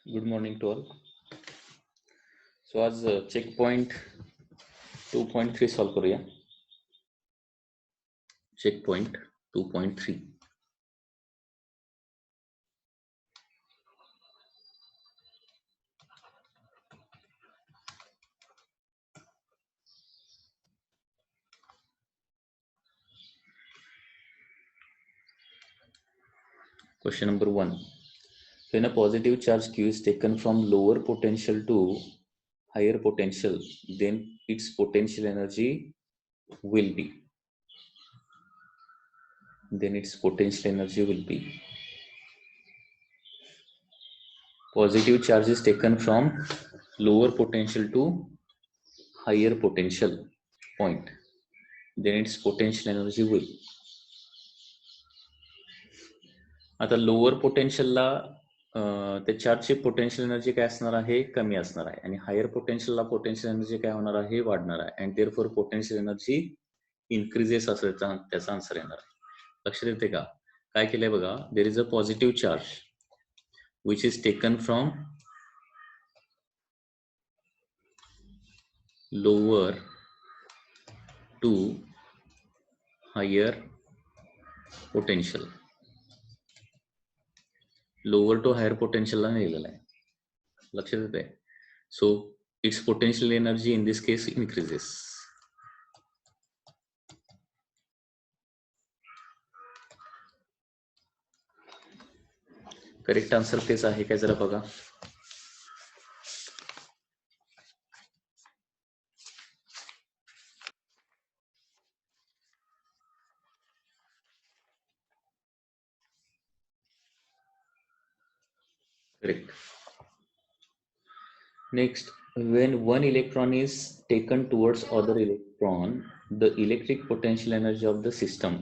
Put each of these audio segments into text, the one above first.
Good morning to all. So आज check point 2.3 solve करूया. Check point 2.3. Question number 1. When a positive charge Q is taken from lower potential to higher potential, then its potential energy will be. Positive charge is taken from lower potential to higher potential point, then its potential energy will. आता lower पोटेन्शियलला त्या चार्जची potential energy काय असणार आहे, कमी असणार आहे, आणि higher पोटेन्शियलला potential energy काय होणार आहे, वाढणार आहे. And therefore potential energy increases असं त्याचा आन्सर येणार आहे. लक्षात येते का? काय केलंय बघा, there is a positive charge which is taken from lower to higher potential. Lower to higher पोटेन्शियलला नेलेलं आहे. लक्षात येते. So it's potential energy in this case increases. Correct answer तेच आहे काय, जरा बघा. Correct. Next, when one electron is taken towards other electron, the electric potential energy of the system.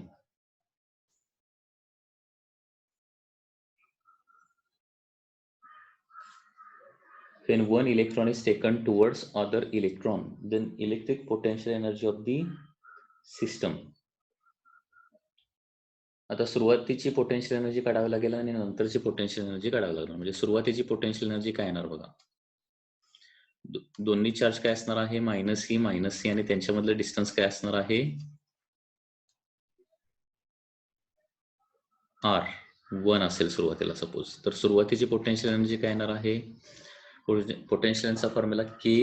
When one electron is taken towards other electron, then electric potential energy of the system. आता सुरुवातीची potential energy काढावी लागेल आणि नंतरची potential energy काढावी लागेल. म्हणजे सुरुवातीची पोटेन्शियल एनर्जी काय येणार बघा. दोन्ही चार्ज काय असणार आहे, मायनस सी आणि त्यांच्यामधलं डिस्टन्स काय असणार आहे, R1 असेल सुरुवातीला सपोज. तर सुरुवातीची पोटेन्शियल एनर्जी काय येणार आहे, पोटेन्शियलचा फॉर्म्युला के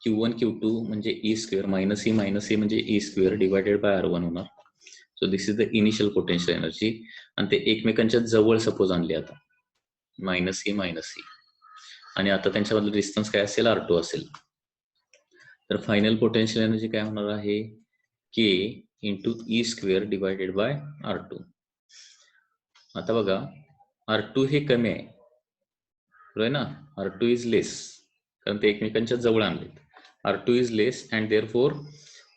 Q1 Q2 म्हणजे E स्क्वेअर मायनस ई म्हणजे E square divided bye R1 होणार. So this is the initial potential energy. आणि ते एकमेकांच्या जवळ सपोज आणले आता, मायनस ई आणि आता त्यांच्यामधलं डिस्टन्स काय असेल, R2 असेल. तर फायनल पोटेन्शियल एनर्जी काय होणार आहे, K into E square divided by R2. आता बघा, R2 हे कमी आहे, बरोबर ना. R2 इज लेस, कारण ते एकमेकांच्या जवळ आणलेत. R2 is less and therefore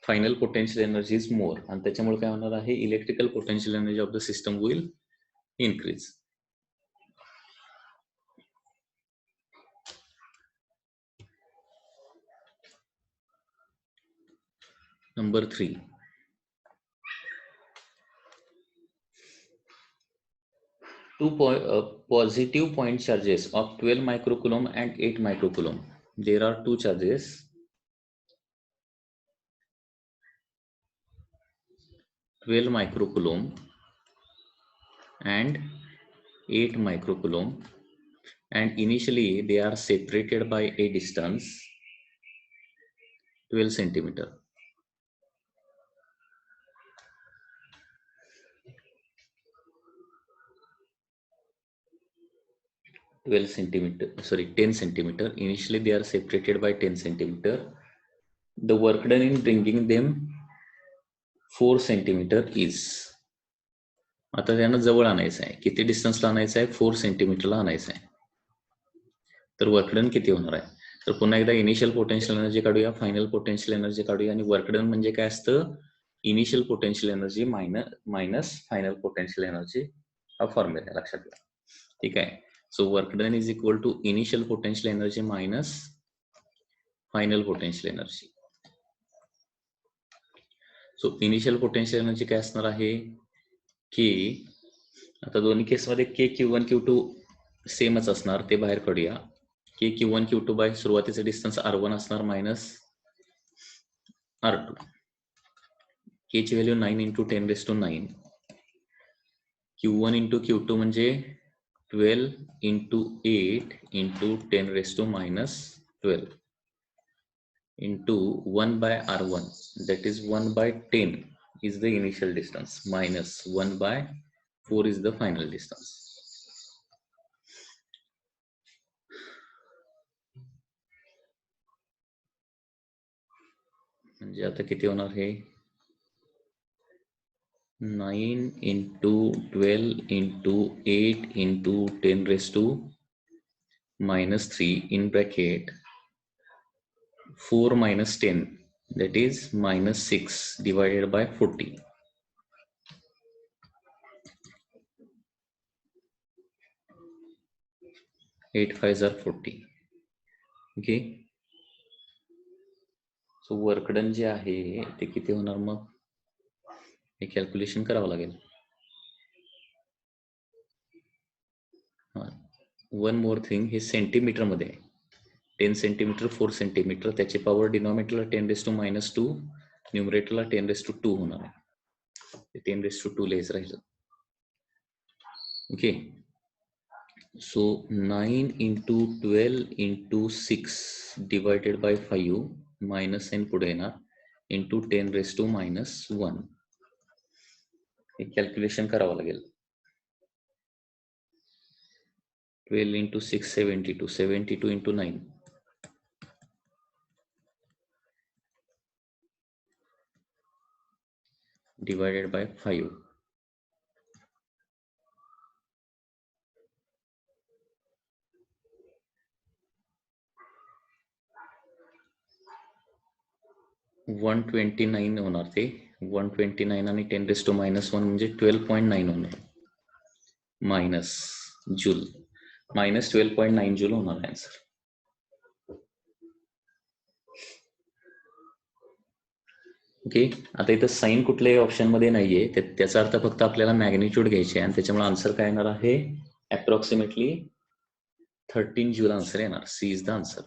final potential energy is more. आणि त्याच्यामुळे काय होणार आहे, electrical potential energy of the system will increase. Number 3. Two positive point charges of 12 microcoulomb and 8 microcoulomb. There are two charges. microcoulomb and 8 microcoulomb, and initially they are separated by a distance 12 centimeter. Sorry, 10 centimeter. Initially they are separated by 10 centimeter. The work done in bringing them 4 centimeter is. आता त्यांना जवळ आणायचं आहे. किती डिस्टन्सला आणायचं आहे, 4 सेंटीमीटरला आणायचं आहे. तर वर्क डन किती होणार आहे. तर पुन्हा एकदा इनिशियल पोटेन्शियल एनर्जी काढूया, फायनल पोटेन्शियल एनर्जी काढूया. आणि वर्क डन म्हणजे काय असतं, initial potential energy minus final potential energy. हा फॉर्म्युला आहे, लक्षात घ्या. ठीक आहे. So work done is equal to initial potential energy minus final potential energy. So initial potential energy काय असणार आहे, की आता दोन्ही केसमध्ये के Q1 Q2 सेमच असणार, ते बाहेर काढूया. की Q1 Q2 बाय सुरुवातीचं डिस्टन्स R1 असणार मायनस R2. K ची व्हॅल्यू 9 × 10⁹. Q1 × Q2 म्हणजे 12 × 8 × 10⁻12 into 1 by R1, that is 1 by 10 is the initial distance minus 1 by 4 is the final distance. म्हणजे आता किती होणार हे 9 × 12 × 8 × 10⁻³ in bracket 4 minus 10, that is -6 divided by 40. Eight fives are 40. Okay. So work done जे आहे ते किती होणार मग हे कॅल्क्युलेशन करावं लागेल. वन मोर थिंग, हे सेंटीमीटर मध्ये आहे. 10 सेंटीमीटर 4 सेंटीमीटर, त्याची पॉवर डिनॉमिनेटरला 10⁻², न्यूमरेटरला 10⁻² होणार आहे. 10⁻² लिहायच राहिलं. Okay. So 9 × 12 × 6 divided by 5 minus n पुढे येणार इंटू 10⁻⁻1. हे कॅल्क्युलेशन करावं लागेल. 12 × 6 72, 72 × 9 divided by 5. वन 129 होणार ते. 129 आणि 10⁻⁻1 म्हणजे 12.9 होणार मायनस जूल, मायनस 12.9 जूल होणार आन्सर. ओके. आता इथं साईन कुठल्याही ऑप्शन मध्ये नाहीये, त्याचा अर्थ फक्त आपल्याला मॅग्निट्यूड घ्यायचे आणि त्याच्यामुळे आन्सर काय येणार आहे अप्रॉक्सिमेटली 13 जूल आन्सर येणार. C is the answer.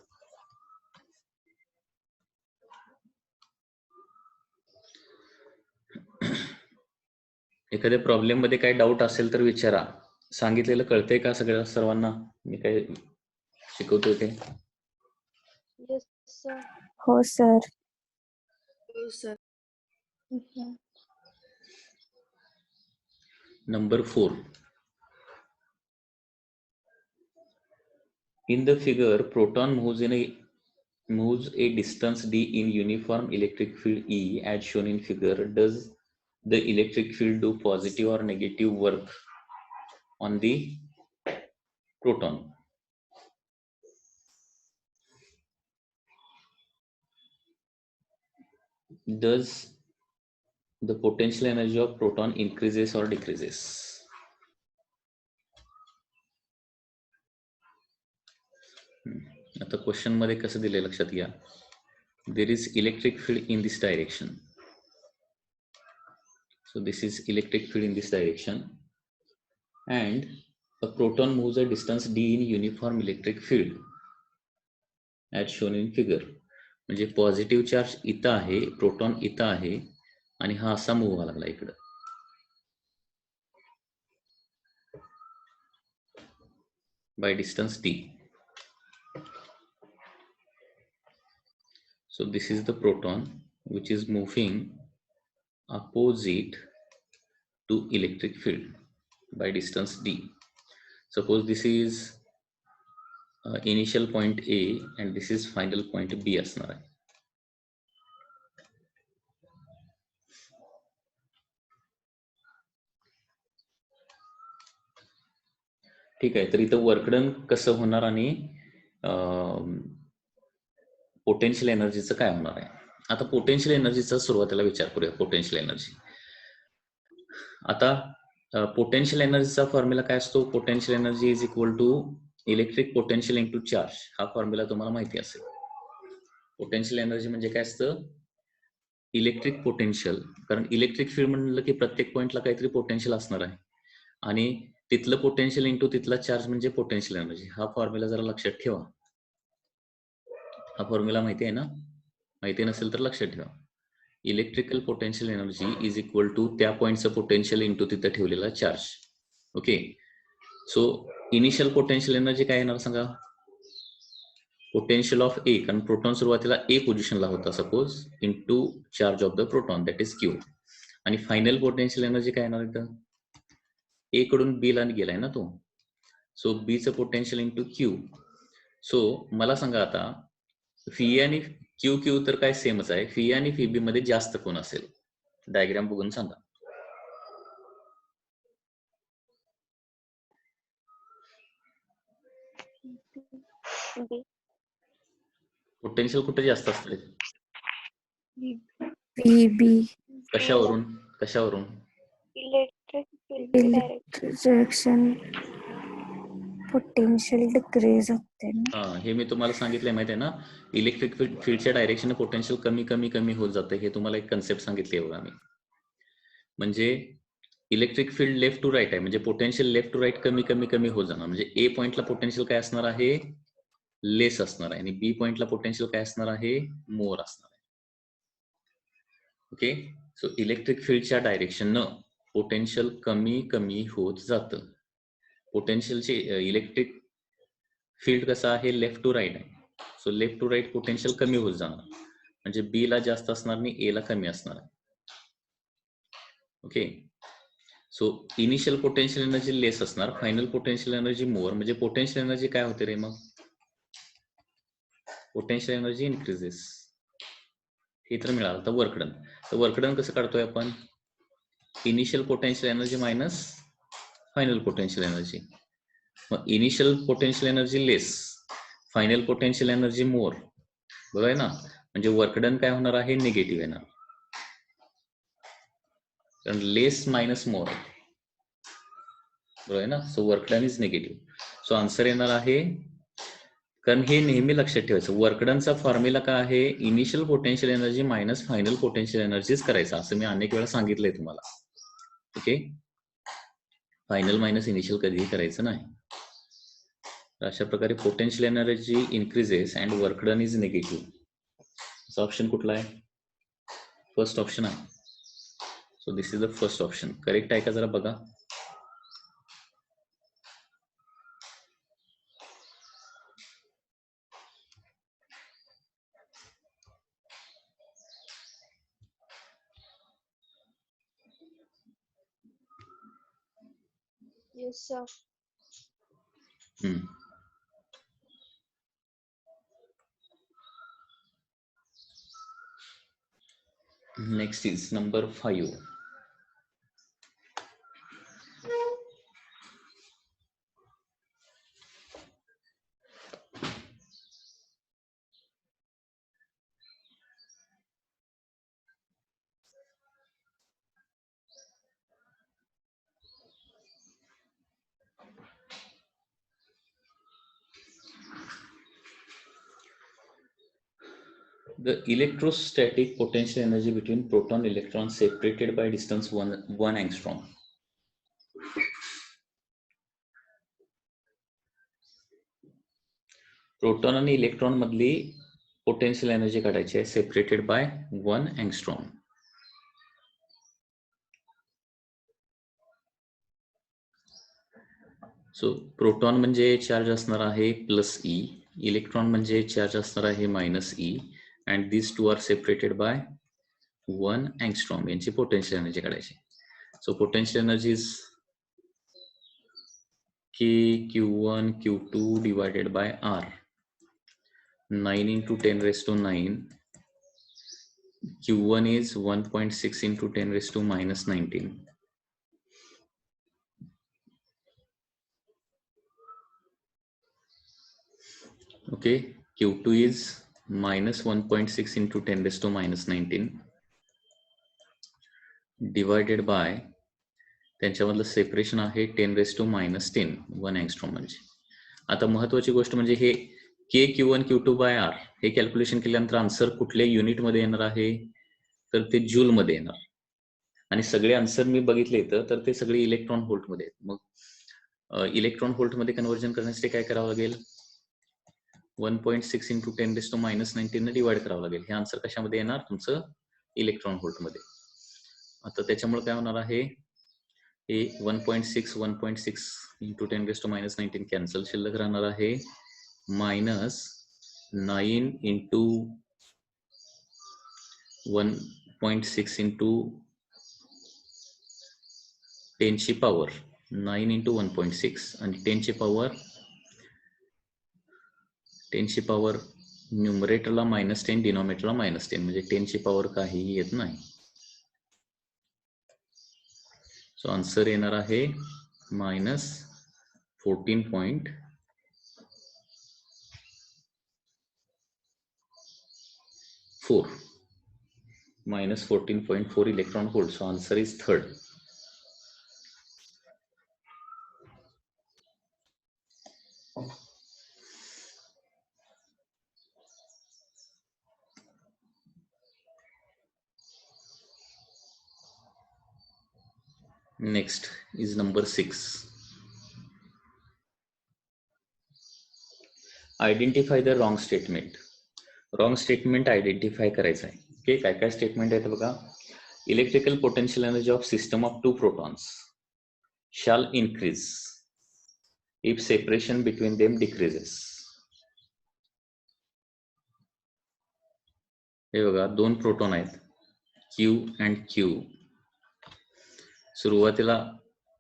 एखाद्या प्रॉब्लेम मध्ये काही डाऊट असेल तर विचारा. सांगितलेलं कळतंय का सगळ्या सर्वांना मी काय शिकवतोय ते? हो sir. Number 4. In the figure, proton moves a distance d in uniform electric field E as shown in figure. Does the electric field do positive or negative work on the proton? Does the potential energy of proton increases or decreases? आता question मध्ये कसं दिले लक्षात घ्या. There is electric field in this direction. So this is electric field in this direction and a proton moves a distance d in uniform electric field as shown in figure. म्हणजे positive charge इथं आहे, proton इथं आहे आणि हा असा move व्हायला लागला इकडं. by distance d. So this is the proton which is moving opposite to electric field by distance d. Suppose this is initial point A and this is final point B असणार आहे. ठीक आहे. तर इथं work done कसं होणार आणि potential एनर्जीचं काय होणार आहे. आता पोटेन्शियल एनर्जीचा सुरुवातीला विचार करूया. पोटेन्शियल एनर्जी, आता पोटेन्शियल एनर्जीचा फॉर्म्युला काय असतो. Potential energy is equal to electric potential into charge. हा फॉर्म्युला तुम्हाला माहिती असेल. पोटेन्शियल एनर्जी म्हणजे काय असतं इलेक्ट्रिक पोटेन्शियल, कारण इलेक्ट्रिक फील्ड म्हणलं की प्रत्येक पॉइंटला काहीतरी पोटेन्शियल असणार आहे आणि तिथलं पोटेन्शियल इंटू तिथला चार्ज म्हणजे पोटेन्शियल एनर्जी. हा फॉर्म्युला जरा लक्षात ठेवा. हा फॉर्म्युला माहिती आहे ना? माहिती नसेल तर लक्षात ठेवा. Electrical potential energy is equal to त्या पॉईंटचं पोटेन्शियल इंटू तिथं ठेवलेला charge. Okay, so initial potential energy काय येणार सांगा? पोटेन्शियल ऑफ ए, कारण प्रोटॉन सुरुवातीला ए पोझिशनला होता suppose, into charge of the proton that is Q. आणि फायनल पोटेन्शियल एनर्जी काय येणार इथं? ए कडून बी ला गेलाय ना तो, सो बी चं पोटेन्शियल इंटू क्यू. सो मला सांगा आता, फी आणि क्यू क्यू तर काय सेमच आहे, फी आणि फी बी मध्ये जास्त कोण असेल? डायग्राम बघून सांगा. पोटेन्शियल कुठे जास्त असते? बी. कशावरून? कशावरून? इलेक्ट्रिक डायरेक्शन पोटेन्शियल डिक्रीज होते ना. हा, हे मी तुम्हाला सांगितलंय माहिती आहे ना, इलेक्ट्रिक फील्डच्या डायरेक्शन पोटेन्शियल कमी कमी कमी होत जातं. हे तुम्हाला एक कन्सेप्ट सांगितली बघा मी. म्हणजे electric field left to right आहे, म्हणजे पोटेन्शियल लेफ्ट टू राईट कमी कमी कमी होत जाणार. म्हणजे ए पॉइंटला पोटेन्शियल काय असणार आहे? लेस असणार आहे. आणि बी पॉइंटला पोटेन्शियल काय असणार आहे? मोर असणार आहे. ओके, सो इलेक्ट्रिक फील्डच्या डायरेक्शननं पोटेन्शियल कमी कमी होत जातं. पोटेन्शियलचे इलेक्ट्रिक फील्ड कसं आहे? लेफ्ट टू राईट आहे. So left to right potential कमी होत जाणार, म्हणजे बी ला जास्त असणार आणि ए ला कमी असणार आहे. Okay, so initial potential energy less असणार, फायनल पोटेन्शियल एनर्जी मोर. म्हणजे पोटेन्शियल एनर्जी काय होते रे मग? Potential energy increases. हे तर मिळालं. तर वर्क डन. तर वर्क डन कसं काढतोय आपण? Initial potential energy minus final potential energy. मग इनिशियल पोटेन्शियल एनर्जी लेस, फायनल पोटेन्शियल एनर्जी मोर, बरोबर आहे ना? म्हणजे वर्क डन काय होणार आहे? निगेटिव्ह येणार, कारण लेस मायनस मोर, बरोबर आहे ना? So work done is negative. So answer येणार आहे, कारण हे नेहमी लक्षात ठेवायचं, वर्क डनचा फॉर्म्युला काय आहे? Initial potential energy minus final potential एनर्जीच करायचा, असं मी अनेक वेळा सांगितलंय तुम्हाला. ओके, फायनल मायनस इनिशियल कधीही करायचं नाही. अशा प्रकारे potential energy increases and work done is negative. Option कुठला आहे? फर्स्ट ऑप्शन आहे. So this is the first option. Correct आहे का जरा बघा. Yes, sir. Next is number 5. The electrostatic potential energy between proton and electron separated by distance 1 angstrom. Proton आणि electron मधली potential energy काढायची आहे, separated by 1 angstrom. So proton म्हणजे charge असणार आहे प्लस ई, इलेक्ट्रॉन म्हणजे चार्ज असणार आहे minus e, and this two are separated by 1 angstrom. यांची पोटेन्शियल एनर्जी काढायची. So potential energy is K Q1 Q2 divided by R. 9 into 10 raised to 9. Q1 is 1.6 into 10 raised to minus 19. Okay, Q2 is minus 1.6 into 10 raised to minus 19 divided by, त्यांच्यामधलं separation आहे 10 raised to minus 10, 1 angstrom. म्हणजे आता महत्वाची गोष्ट म्हणजे हे K Q1 Q2 by R हे calculation केल्यानंतर answer कुठल्या युनिट मध्ये येणार आहे? तर ते जूल मध्ये येणार. आणि सगळे आन्सर मी बघितले तर ते सगळे इलेक्ट्रॉन व्होल्ट मध्ये आहेत. मग इलेक्ट्रॉन व्होल्ट मध्ये कन्वर्जन करण्यासाठी काय करावं लागेल? 1.6 इंटू 10⁻⁻19 ने डिवाइड करावं लागेल. हे आन्सर कशामध्ये येणार? तुमचं इलेक्ट्रॉन व्होल्ट मध्ये. आता त्याच्यामुळे काय होणार आहे? हे 1.6 इंटू 10⁻⁻19 कॅन्सल, शिल्लक राहणार आहे -9 इंटू 1.6 इंटू 10 ची पॉवर 9 इंटू 1.6 आणि 10 ची पॉवर न्यूमरेटरला -10 डिनॉमिनेटरला -10 म्हणजे 10 ची पॉवर काहीही येत नाही. सो आन्सर येणार आहे -14.4 -14.4 electron volt. So answer is third. Next is number 6. Identify the wrong statement. Wrong statement identify करायचं आहे. ओके, काय काय स्टेटमेंट आहेत बघा. Electrical potential energy of system of 2 protons shall increase if separation between them decreases. हे बघा, 2 proton आहेत Q and Q. सुरुवातीला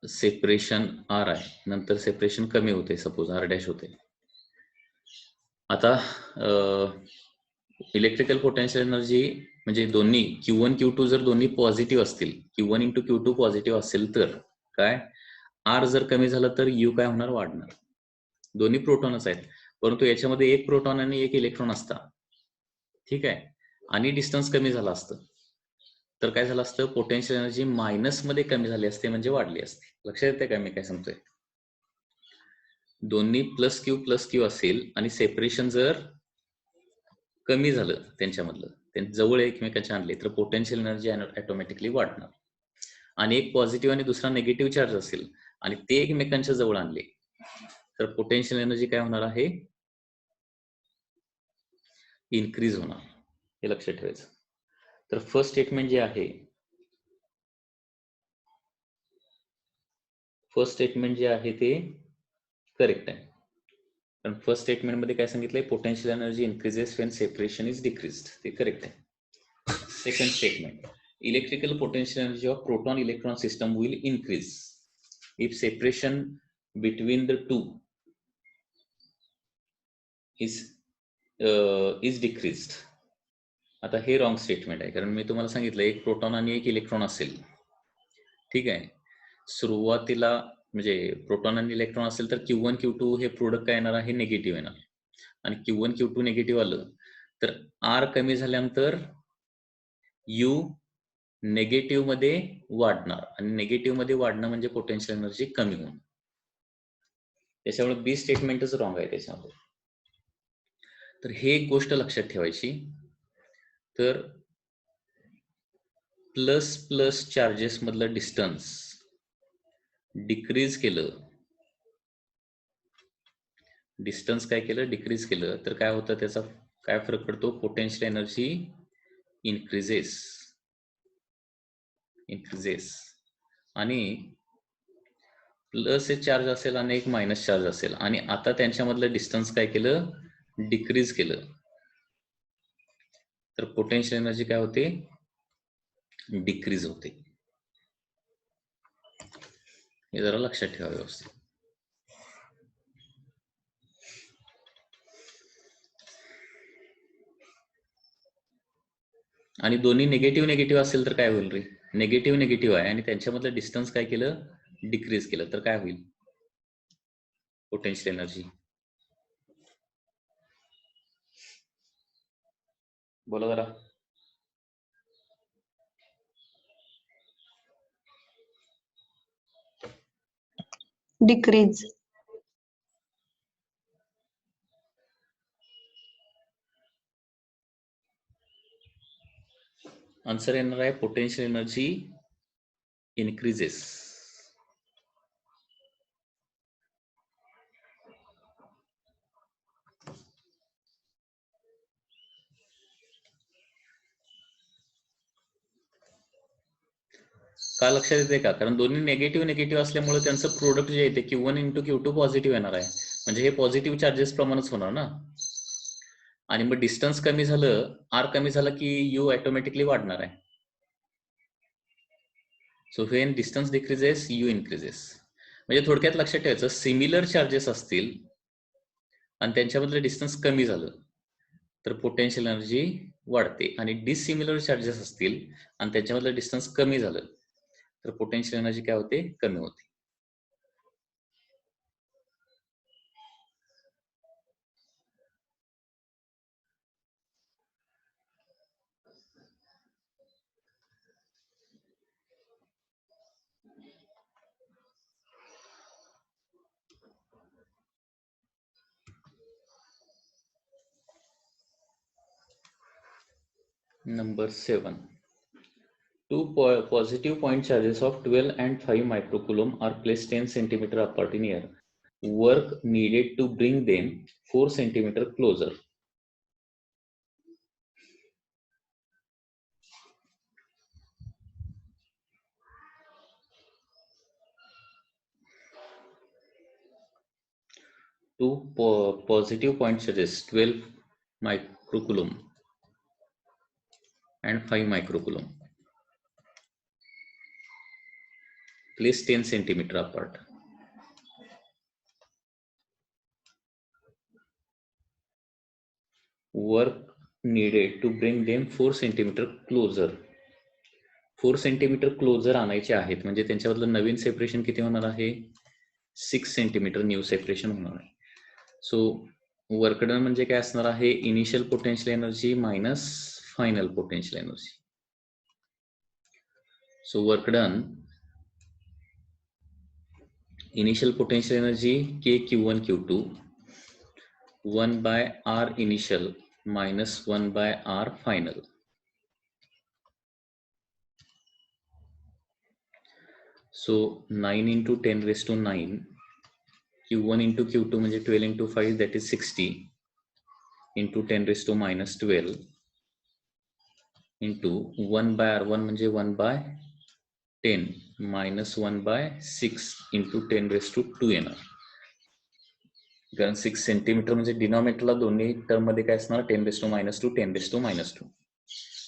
सेपरेशन R आहे, नंतर सेपरेशन कमी होते, सपोज R' होते. आता इलेक्ट्रिकल पोटेन्शियल एनर्जी म्हणजे दोन्ही Q1 Q2 जर दोन्ही पॉझिटिव्ह असतील, Q1 इंटू Q2 पॉझिटिव्ह असेल तर काय, R जर कमी झालं तर U काय होणार? वाढणार. दोन्ही प्रोटॉनच आहेत, परंतु याच्यामध्ये एक प्रोटॉन आणि एक इलेक्ट्रॉन असतात, ठीक आहे, आणि डिस्टन्स कमी झाला असतं तर काय झालं असतं? पोटेन्शियल एनर्जी मायनस मध्ये कमी झाली असते, म्हणजे वाढली असते. लक्षात येते काय मी काय सांगतोय? दोन्ही प्लस क्यू असेल आणि सेपरेशन जर कमी झालं त्यांच्यामधलं, जवळ एकमेकांच्या आणले तर पोटेन्शियल एनर्जी ऑटोमॅटिकली वाढणार. आणि एक पॉझिटिव्ह आणि दुसरा निगेटिव्ह चार्ज असेल आणि ते एकमेकांच्या जवळ आणले तर पोटेन्शियल एनर्जी काय होणार आहे? इन्क्रीज होणार. हे लक्षात ठेवायचं. तर फर्स्ट स्टेटमेंट जे आहे, ते करेक्ट आहे. कारण फर्स्ट स्टेटमेंट मध्ये काय सांगितलंय? Potential energy increases when separation is decreased. ते करेक्ट आहे. Second statement, electrical potential energy of proton electron system will increase if separation between the two is decreased. आता हे रॉंग स्टेटमेंट आहे, कारण मी तुम्हाला सांगितलं एक प्रोटॉन आणि एक इलेक्ट्रॉन असेल, ठीक आहे. सुरुवातीला म्हणजे प्रोटॉन आणि इलेक्ट्रॉन असेल तर Q1 Q2 हे प्रोडक्ट काय येणार आहे? निगेटिव्ह येणार. आणि Q1 Q2 निगेटिव्ह आलं तर R कमी झाल्यानंतर U नेगेटिव्ह मध्ये वाढणार, आणि नेगेटिव्ह मध्ये वाढणं म्हणजे पोटेन्शियल एनर्जी कमी होणं. त्याच्यामुळे बी स्टेटमेंटच रॉंग आहे त्याच्यामध्ये. तर हे एक गोष्ट लक्षात ठेवायची. तर प्लस प्लस चार्जेस मधलं डिस्टन्स डिक्रीज केलं, डिस्टन्स काय केलं? डिक्रीज केलं तर काय होतं? त्याचा काय फरक पडतो? Potential energy increases. आणि प्लस एक चार्ज असेल आणि एक मायनस चार्ज असेल आणि आता त्यांच्यामधलं डिस्टन्स काय केलं? डिक्रीज केलं तर पोटेन्शियल एनर्जी काय होते? डिक्रीज होते. हे जरा लक्षात ठेवा व्यवस्थित. आणि दोन्ही निगेटिव्ह असेल तर काय होईल रे? निगेटिव्ह आहे आणि त्यांच्यामधलं डिस्टन्स काय केलं? डिक्रीज केलं तर काय होईल? पोटेन्शियल एनर्जी बोला जरा. डिक्रीज. आन्सर येणार आहे पोटेन्शियल एनर्जी इन्क्रीजेस. का लक्षात येते का? कारण दोन्ही नेगेटिव्ह निगेटिव्ह असल्यामुळे त्यांचं प्रोडक्ट जे येते Q1 इंटू Q2 पॉझिटिव्ह येणार आहे, म्हणजे हे पॉझिटिव्ह चार्जेस प्रमाणच होणार ना. आणि मग डिस्टन्स कमी झालं, आर कमी झालं की यू ऑटोमॅटिकली वाढणार आहे. So when distance decreases you increases. म्हणजे थोडक्यात लक्षात ठेवायचं, सिमिलर चार्जेस असतील आणि त्यांच्यामधलं डिस्टन्स कमी झालं तर पोटेन्शियल एनर्जी वाढते, आणि डिसिमिलर चार्जेस असतील आणि त्याच्यामधलं डिस्टन्स कमी झालं तर पोटेन्शियल एनर्जी काय होते? कमी होते. Number 7. Two positive point charges of 12 and 5 microcoulomb are placed 10 centimeter apart in air. Work needed to bring them 4 centimeter closer. Two positive point charges 12 microcoulomb and 5 microcoulomb placed 10 centimeter apart. Work needed to bring them 4 centimeter closer. 4 centimetre closure आणायचे आहेत, म्हणजे त्यांच्यामधलं नवीन separation किती होणार आहे? 6 centimetre new separation होणार आहे. So work done म्हणजे काय असणार आहे? Initial potential energy minus final potential energy. So work done, initial potential energy K Q1 Q2 1 by R initial minus 1 by R final. So 9 into 10 raised to 9 Q1 into Q2 म्हणजे 12 into 5 that is 60 into 10 raised to minus 12 into 1 by R1 म्हणजे 1 by 10 minus 1 by 6 into 10 raised to 2 येणार. कारण 6 centimetre म्हणजे डिनॉमिनेटरला दोन्ही term मध्ये काय असणार? 10 raised to minus 2 10 raised to minus 2,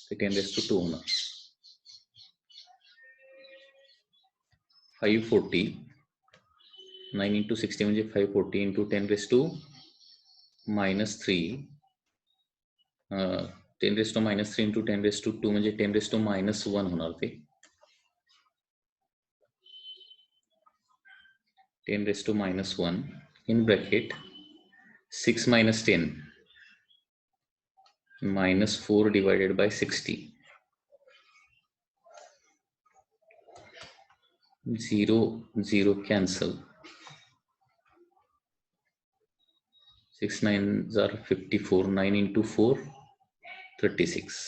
ते 10 raised to 2 होणार. 540 9 into 60 म्हणजे 540 into 10 raised to minus 3 10 raised to minus 3 into 10 raised to 2 म्हणजे 10 raised to minus 1 होणार. ते 10 raised to minus 1 in bracket 6 minus 10 minus 4 divided by 60. 0 0 cancel. 6 9s are 54. 9 into 4 36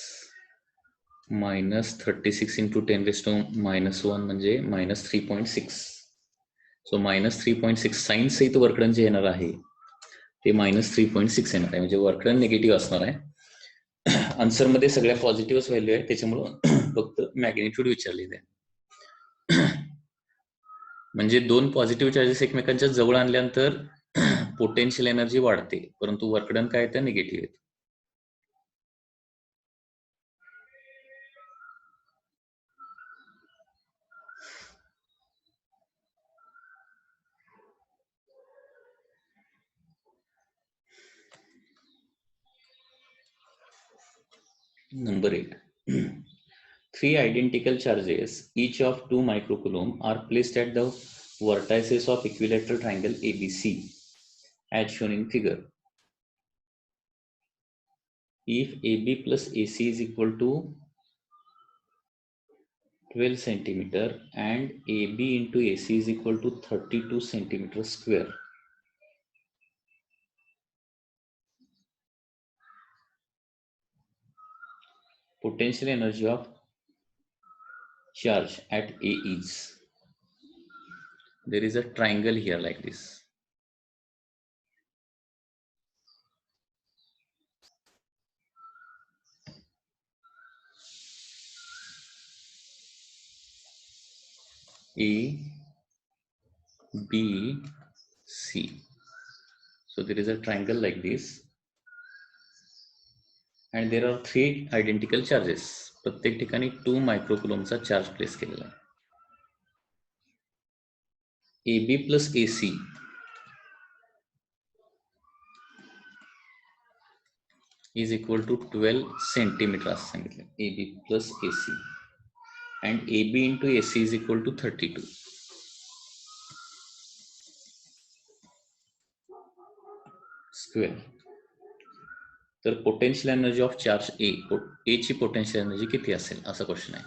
minus 36 into 10 raised to minus 1 म्हणजे minus 3.6. So minus 3.6 sign सहित work done जे येणार आहे ते minus 3.6 येणार आहे, म्हणजे वर्कडन निगेटिव्ह असणार आहे. आन्सर मध्ये सगळ्या पॉझिटिव्ह व्हॅल्यू आहे, त्याच्यामुळं फक्त मॅग्निट्यूड विचारलेले आहे. म्हणजे दोन पॉझिटिव्ह चार्जेस एकमेकांच्या जवळ आणल्यानंतर पोटेन्शियल एनर्जी वाढते, परंतु वर्कडन काय येतं? निगेटिव्ह येतं. Number 8. 3 identical charges, each of 2 microcoulomb, are placed at the vertices of equilateral triangle ABC, as shown in figure. If AB plus AC is equal to 12 centimeter and AB into AC is equal to 32 centimeter square, potential energy of charge at A is, there is a triangle here like this. A, B, C. So there is a triangle like this, and there are 3 identical charges. प्रत्येक ठिकाणी 2 मायक्रोकुलमचा charge place केलेला आहे. AB plus AC is equal to 12 centimetre असं सांगितलं. AB plus AC and AB into AC is equal to 32 square. तर potential energy of charge ए ची potential energy किती असेल असा क्वेश्चन आहे.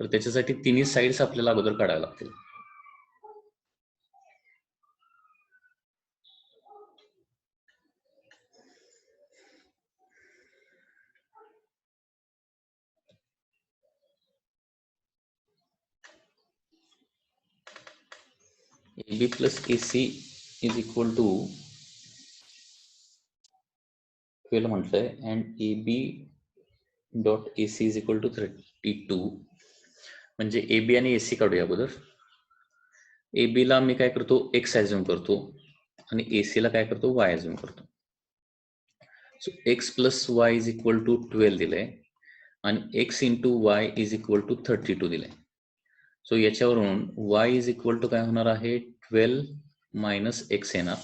तर त्याच्यासाठी तिन्ही साइड्स आपल्याला अगोदर काढाव्या लागतील. AB plus AC is equal to 12 म्हटलंय and AB dot AC is equal to 32. म्हणजे AB आणि AC काढूया अगोदर. AB ला मी काय करतो x ऍझ्युम करतो आणि AC ला काय करतो y ऍझ्युम करतो. So x plus y is equal to 12 दिलंय आणि x into y is equal to 32 दिलंय. सो याच्यावरून y इज इक्वल टू काय होणार आहे 12 मायनस x येणार.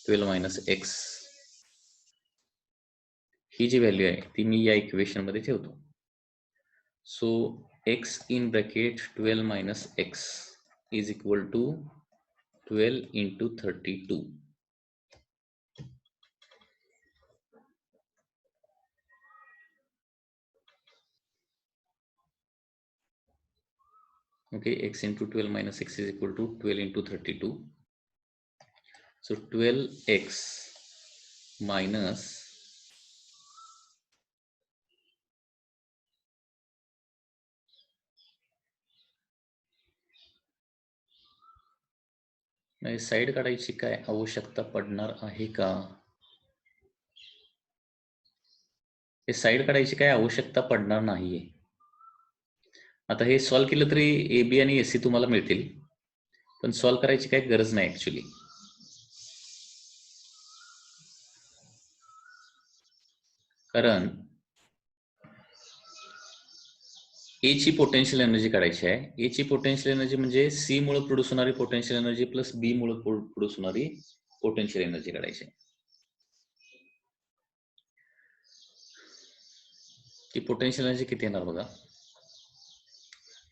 12 मायनस x ही जी व्हॅल्यू आहे ती मी या इक्वेशन मध्ये ठेवतो. So x in bracket 12 minus x is equal to 12 into 32. Okay, x into 12 minus x is equal to 12 into 32. So 12x minus side काढायची काय आवश्यकता पडणार आहे का? हे साइड काढायची काय आवश्यकता पडणार नाहीये. आता हे सॉल्व्ह केलं तरी AB आणि AC तुम्हाला मिळतील, पण सॉल्व्ह करायची काही गरज नाही ऍक्च्युली. कारण ए ची पोटेन्शियल एनर्जी काढायची आहे. ए ची पोटेन्शियल एनर्जी म्हणजे C मुळे प्रोड्यूस होणारी पोटेन्शियल एनर्जी प्लस B मुळे प्रोड्यूस होणारी पोटेन्शियल एनर्जी काढायची आहे. ती पोटेन्शियल एनर्जी किती येणार बघा.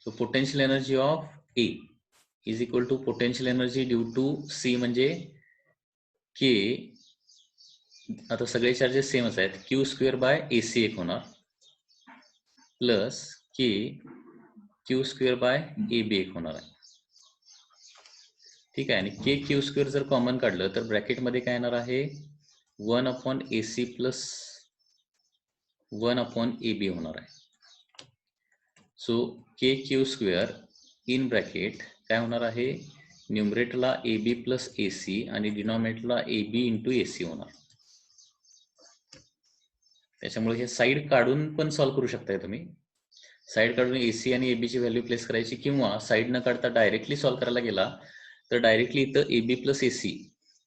So potential energy of A is equal to potential energy due to C म्हणजे K. आता सगळे चार्जेस सेमच आहेत. Q स्क्वेअर बाय AC एक होणार plus K Q square by AB एक होणार आहे. ठीक आहे. आणि K Q स्क्वेअर जर कॉमन काढलं तर ब्रॅकेट मध्ये काय येणार आहे 1 upon AC plus 1 upon AB होणार आहे. So K Q square in bracket काय होणार आहे न्यूमरेटरला AB प्लस AC आणि डिनॉमिनेटरला AB इंटू AC होणार. त्याच्यामुळे हे साइड काढून पण सॉल्व्ह करू शकताय तुम्ही. साइड काढून AC आणि AB ची व्हॅल्यू प्लेस करायची किंवा साइड न काढता डायरेक्टली सॉल्व्ह करायला गेला तर डायरेक्टली इथं AB प्लस AC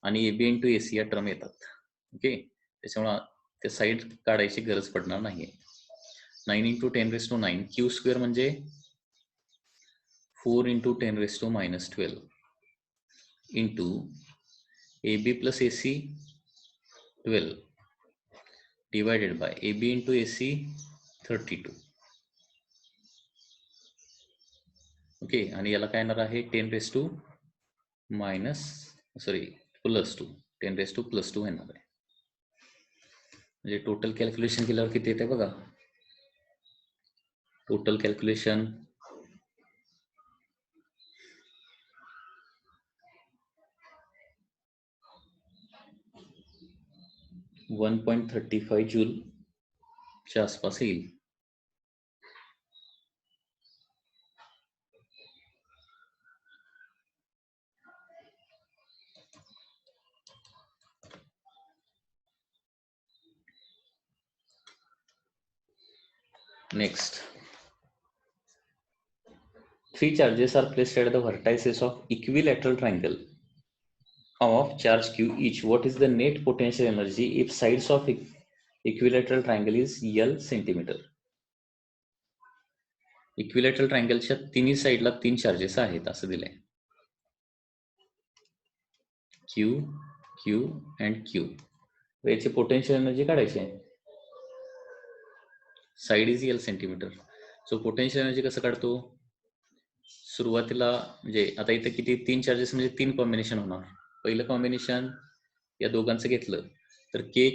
आणि AB इंटू AC या टर्म येतात. ओके, त्याच्यामुळे ते साइड काढायची गरज पडणार नाहीये. 9 into 10 raise to 9 Q square म्हणजे 4 into 10 raise to minus 12 into AB plus AC 12 divided by AB into AC 32. Okay, आणि याला काय येणार आहे 10 raise to minus plus 2 10 raise to plus 2 येणार आहे. म्हणजे टोटल कॅल्क्युलेशन केल्यावर किती येते बघा. टोटल कॅल्क्युलेशन 1.35 जूल च्या आसपास येईल. Next 3 charges are placed at the vertices of equilateral triangle of charge q each. What is the net potential energy if sides of equilateral triangle is L centimeter? Equilateral ट्रायंगलच्या तिन्ही साइडला 3 charges आहेत असं दिलंय. Q Q and Q. याची potential energy काढायची आहे. Side is L centimetre. So potential energy कसं काढतो? सुरुवातीला म्हणजे आता इथे किती 3 चार्जेस म्हणजे 3 कॉम्बिनेशन होणार. पहिलं कॉम्बिनेशन या दोघांचं घेतलं तर के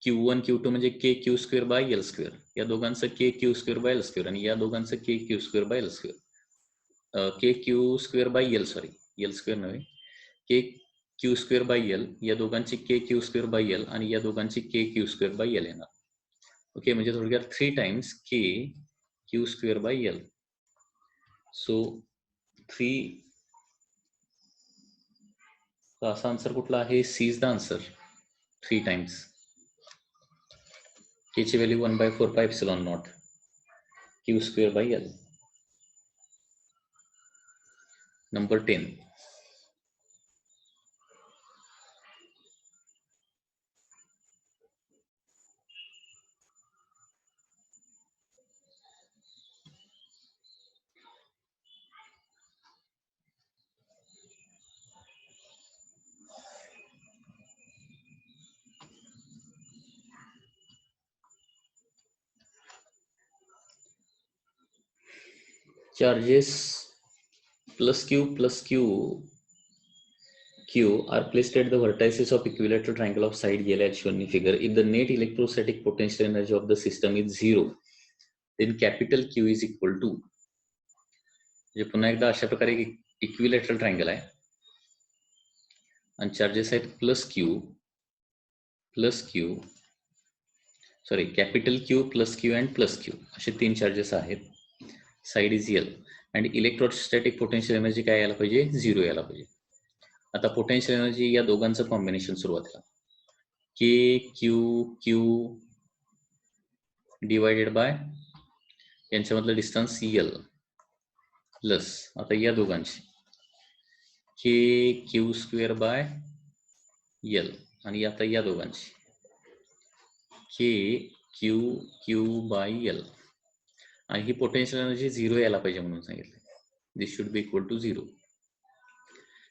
Q1 Q2 म्हणजे K Q square by L square. या दोघांचं K Q square by L square आणि या दोघांचं K Q square by L square. K Q square by L sorry L square नव्हे, K Q square by L. या दोघांची K Q square by L आणि या दोघांची K Q square by L येणार. ओके, म्हणजे थोडक्यात 3 times K Q square by L. So 3 असा आन्सर कुठला आहे? C is the answer. 3 times. K ची value 1/4 pi epsilon naught Q square by L. Number 10. Charges plus Q are placed at the vertices of equilateral triangle of side L as shown in figure. If the net electrostatic potential energy of the system is 0, then capital Q is equal to. म्हणजे पुन्हा एकदा अशा प्रकारे equilateral triangle आहे आणि charges आहेत capital Q plus Q and plus Q असे 3 charges आहेत. साइड इज L आणि इलेक्ट्रोस्टॅटिक पोटेन्शियल एनर्जी काय यायला पाहिजे? 0 यायला पाहिजे. आता पोटेन्शियल एनर्जी या दोघांचं कॉम्बिनेशन सुरुवातीला K Q Q divided by यांच्यामधलं डिस्टन्स L प्लस आता या दोघांची K Q square by L आणि आता या दोघांची K Q Q by L आणि ही पोटेन्शियल एनर्जी 0 यायला पाहिजे म्हणून सांगितलं. This should be equal to 0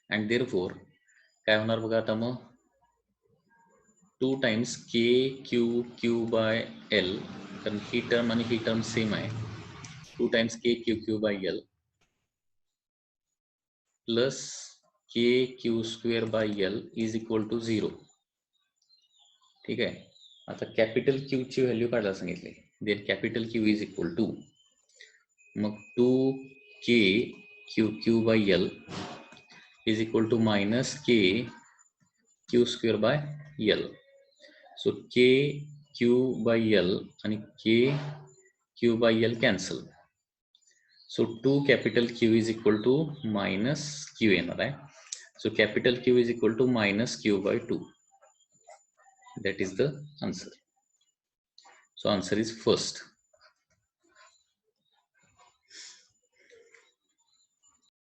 and therefore काय होणार बघा आता मग 2 times K Q Q by L, कारण ही टर्म आणि ही टर्म सेम आहे. 2 times K Q Q by L plus K Q square by L is equal to 0. ठीक आहे. आता कॅपिटल क्यू ची व्हॅल्यू काढायला सांगितली. Then capital Q is equal to मग 2 K Q Q by L is equal to minus K Q square by L. So K Q by L आणि K Q by L cancel. So 2 capital Q is equal to minus Q येणार आहे. So capital Q is equal to minus Q by 2. That is the answer. So answer is first.